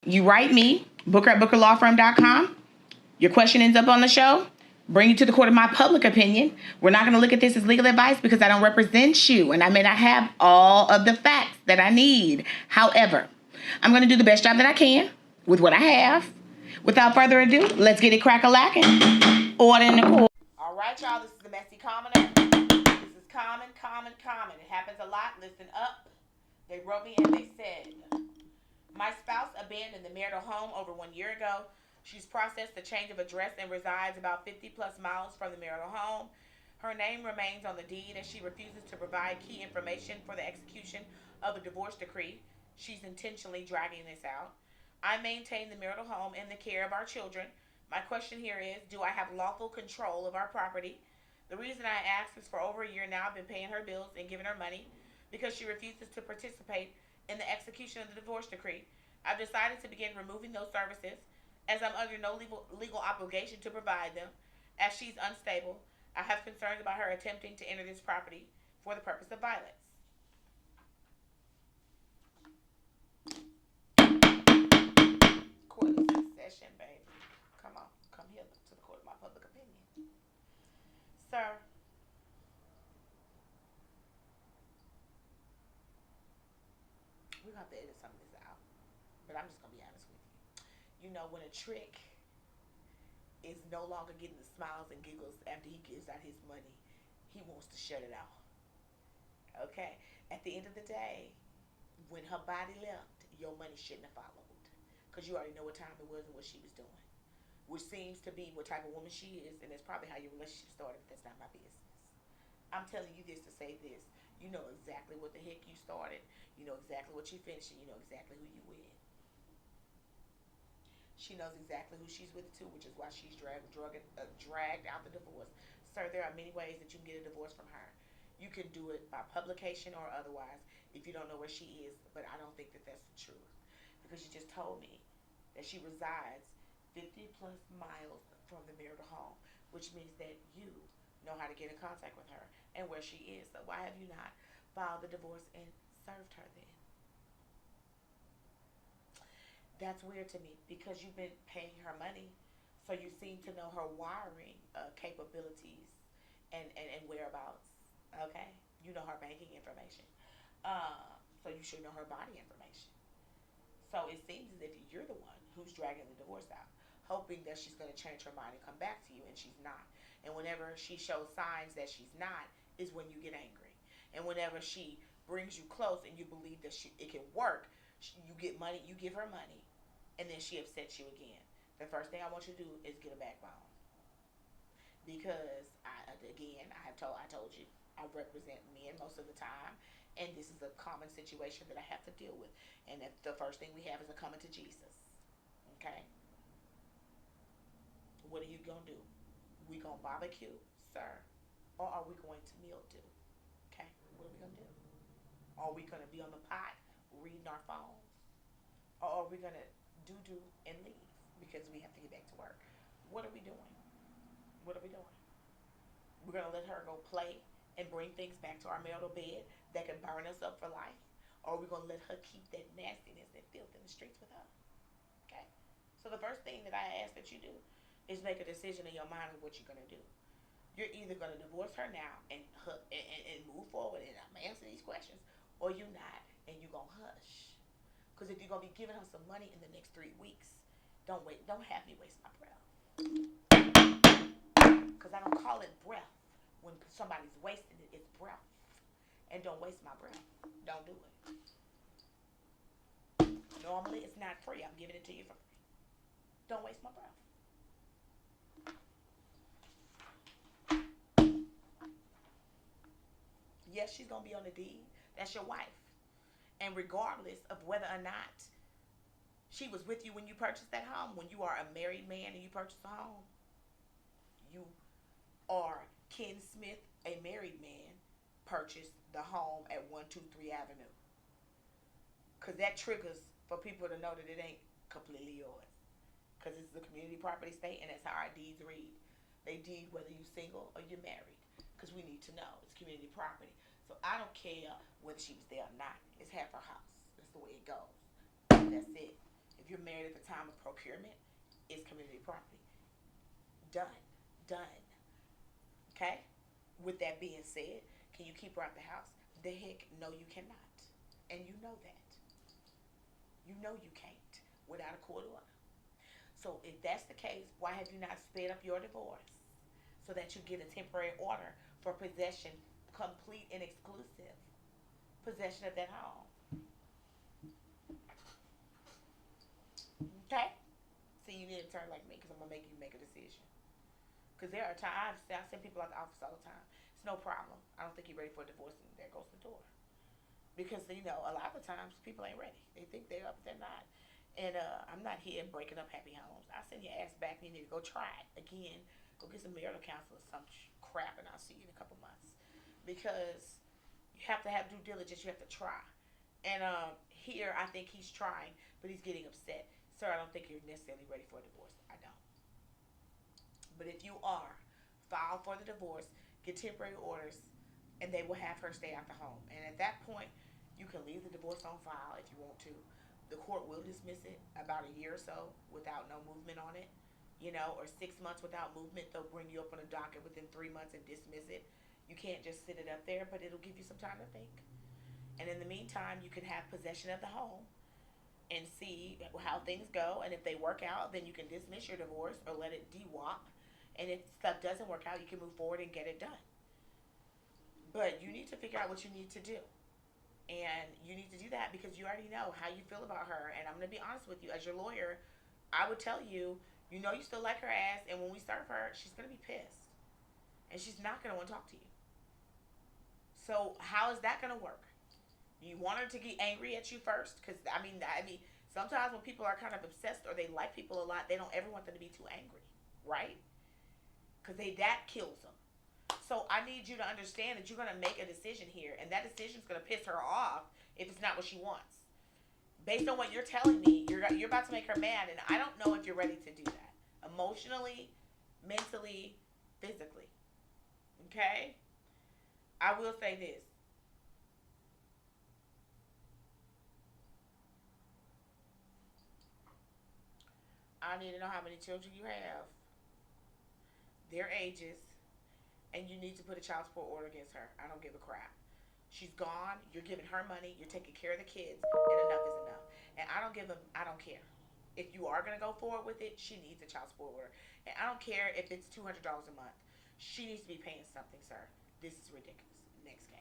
You write me, Booker at bookerlawfirm.com. Your question ends up on the show. Bring you to the court of my public opinion. We're not going to look at this as legal advice because I don't represent you and I may not have all of the facts that I need. However, I'm going to do the best job that I can with what I have. Without further ado, let's get it crack-a-lacking. Order in the court. All right, y'all. This is the Messy Commoner. This is common. It happens a lot. Listen up. They wrote me and they said, my spouse abandoned the marital home over 1 year ago. She's processed the change of address and resides about 50 plus miles from the marital home. Her name remains on the deed as she refuses to provide key information for the execution of the divorce decree. She's intentionally dragging this out. I maintain the marital home and the care of our children. My question here is, do I have lawful control of our property? The reason I ask is for over a year now I've been paying her bills and giving her money because she refuses to participate in the execution of the divorce decree. I've decided to begin removing those services as I'm under no legal obligation to provide them. As she's unstable, I have concerns about her attempting to enter this property for the purpose of violence. Court is in session, baby. Come on, come here to the court of my public opinion. Sir, we're going to have to edit some of this out, but I'm just going to be honest with you. You know, when a trick is no longer getting the smiles and giggles after he gives out his money, he wants to shut it off. Okay? At the end of the day, when her body left, your money shouldn't have followed. Because you already know what time it was and what she was doing. Which seems to be what type of woman she is, and that's probably how your relationship started, but that's not my business. I'm telling you this to say this. You know exactly what the heck you started. You know exactly what you finished, and you know exactly who you with. She knows exactly who she's with too, which is why she's dragged out the divorce. Sir, there are many ways that you can get a divorce from her. You can do it by publication or otherwise if you don't know where she is, but I don't think that that's the truth. Because you just told me that she resides 50 plus miles from the marital home, which means that you know how to get in contact with her and where she is. So why have you not filed the divorce and served her then? That's weird to me because you've been paying her money, so you seem to know her wiring capabilities and whereabouts. Okay, you know her banking information, so you should know her body information. So it seems as if you're the one who's dragging the divorce out, hoping that she's going to change her mind and come back to you, and she's not. And whenever she shows signs that she's not, is when you get angry. And whenever she brings you close and you believe that it can work, you get money, you give her money, and then she upsets you again. The first thing I want you to do is get a backbone, because I told you, I represent men most of the time, and this is a common situation that I have to deal with. And the first thing we have is a coming to Jesus. Okay, what are you gonna do? We gonna barbecue, sir, or are we going to meal do? Okay, what are we gonna do? Are we gonna be on the pot reading our phones, or are we gonna do and leave because we have to get back to work? What are we doing? What are we doing? We're gonna let her go play and bring things back to our marital bed that can burn us up for life, or are we gonna let her keep that nastiness and filth in the streets with her? Okay. So the first thing that I ask that you do is make a decision in your mind of what you're gonna do. You're either gonna divorce her now and move forward and I'm answer these questions, or you're not and you're gonna hush. Because if you're gonna be giving her some money in the next 3 weeks, don't have me waste my breath. Because I don't call it breath when somebody's wasting it. It's breath, and don't waste my breath. Don't do it. Normally, it's not free. I'm giving it to you for free. Don't waste my breath. Yes, she's gonna be on the deed. That's your wife, and regardless of whether or not she was with you when you purchased that home, when you are a married man and you purchase a home, you are Ken Smith, a married man, purchased the home at 123 Avenue. Because that triggers for people to know that it ain't completely yours. Because it's a community property state, and that's how our deeds read. They deed whether you're single or you're married. Because we need to know. It's community property. So I don't care whether she was there or not. It's half her house. That's the way it goes. That's it. If You're married at the time of procurement. It's community property. Done. Done. Okay? With that being said, can you keep her out the house? The heck, no, you cannot. And you know that. You know you can't without a court order. So if that's the case, why have you not sped up your divorce so that you get a temporary order for possession, complete and exclusive possession of that home? Okay? See, you need to turn like me because I'm going to make you make a decision. Because there are times, I send people out the office all the time. It's no problem. I don't think you're ready for a divorce, and there goes the door. Because, a lot of the times people ain't ready. They think they're up, but they're not. And I'm not here breaking up happy homes. I send your ass back and you need to go try it again. Go get some marital counsel or some crap, and I'll see you in a couple months. Because you have to have due diligence. You have to try. And here, I think he's trying, but he's getting upset. Sir, I don't think you're necessarily ready for a divorce. I don't. But if you are, file for the divorce, get temporary orders, and they will have her stay out the home. And at that point, you can leave the divorce on file if you want to. The court will dismiss it about a year or so without no movement on it, or 6 months without movement. They'll bring you up on a docket within 3 months and dismiss it. You can't just sit it up there, but it'll give you some time to think. And in the meantime, you can have possession of the home and see how things go. And if they work out, then you can dismiss your divorce or let it DWOP. And if stuff doesn't work out, you can move forward and get it done. But you need to figure out what you need to do. And you need to do that because you already know how you feel about her. And I'm going to be honest with you. As your lawyer, I would tell you, you still like her ass. And when we serve her, she's going to be pissed. And she's not going to want to talk to you. So how is that going to work? You want her to get angry at you first? Because, sometimes when people are kind of obsessed or they like people a lot, they don't ever want them to be too angry. Right? Because that kills them. So I need you to understand that you're going to make a decision here, and that decision is going to piss her off if it's not what she wants. Based on what you're telling me, you're about to make her mad, and I don't know if you're ready to do that. Emotionally, mentally, physically. Okay? I will say this. I need to know how many children you have, their ages, and you need to put a child support order against her. I don't give a crap. She's gone. You're giving her money. You're taking care of the kids, and enough is enough. And I don't care. If you are gonna go forward with it, she needs a child support order, and I don't care if it's $200 a month. She needs to be paying something, sir. This is ridiculous. Next case.